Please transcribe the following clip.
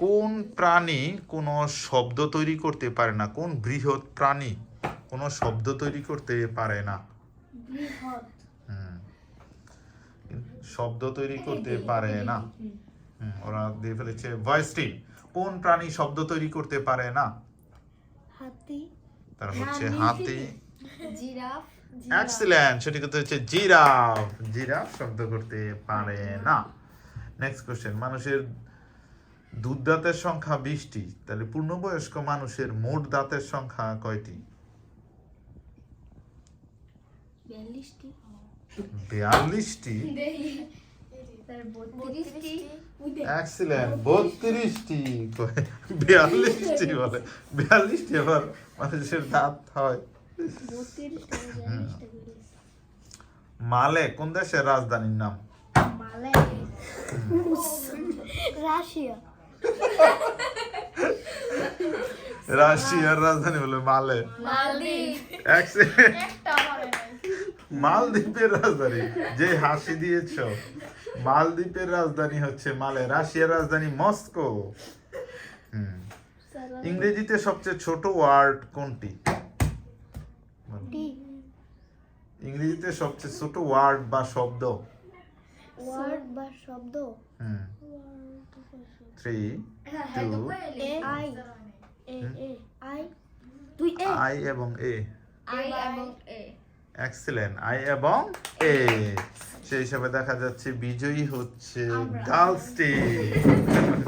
কোন প্রাণী কোনো শব্দ তৈরি করতে পারে না? কোন বৃহৎ প্রাণী কোনো শব্দ তৈরি করতে পারে না? বৃহৎ শব্দ তৈরি করতে পারে না। ওরা দিয়ে ফেলেছে ভয়েসটি। কোন প্রাণী শব্দ তৈরি করতে পারে না? হাতি। তার হচ্ছে হাতি। জিরাফ। এক্সিলেন্ট, সেটি করতে হচ্ছে জিরাফ। জিরাফ শব্দ করতে পারে না। নেক্সট কোশ্চেন, মানুষের দুধ দাঁতের সংখ্যা 20টি, তাহলে পূর্ণবয়স্ক মানুষের মোট দাঁতের সংখ্যা কয়টি? 42টি। 42টি। এক্সিলেন্ট, 32টি। 42টি বলে, 42টি আবার মানুষের দাঁত হয়। মালে কোন দেশের রাজধানীর নাম? মালে। রাশিয়া। রাশিয়ার রাজধানী হলো মালে। মালদ্বীপ। এক্সিলেন্ট, মালদ্বীপের রাজধানী, যে হাসি দিয়েছ, মালদ্বীপের রাজধানী হচ্ছে মালে। রাশিয়ার রাজধানী মস্কো। ইংরেজিতে সবচেয়ে ছোট ওয়ার্ড কোনটি? ইংরেজিতে সবচেয়ে ছোট ওয়ার্ড বা শব্দ? ওয়ার্ড বা শব্দ? 3 2 আই। আই এবং এ। আই এবং এ। এক্সিলেন্ট, আই এবং এ। সেই হিসাবে দেখা যাচ্ছে বিজয়ী হচ্ছে গার্লস টিম।